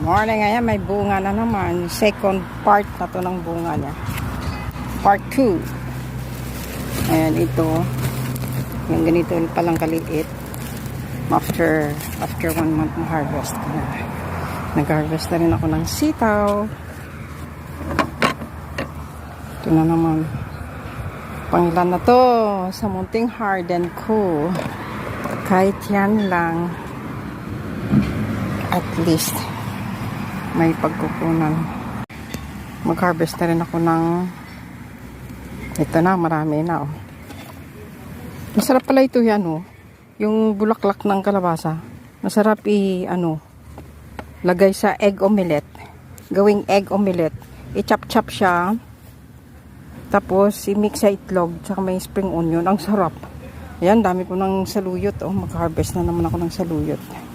Morning, ayan, may bunga na naman. Second part na to ng bunga niya. Part 2. Ayan, ito. Yung ganito palang kaliit. After 1 month na harvest ko na. Nag-harvest na rin ako ng sitaw. Ito na naman. Pangilan na to sa munting harden ko. Kahit yan lang. At least may pagkukunan. Mag-harvest na rin ako ng ito na, marami na oh. Masarap pala ito yan oh. Yung bulaklak ng kalabasa. Masarap lagay sa egg omelette. Gawing egg omelette. I-chop-chop siya. Tapos i-mix sa itlog. Tsaka may spring onion. Ang sarap. Ayan, dami ko ng saluyot oh. Mag-harvest na naman ako ng saluyot.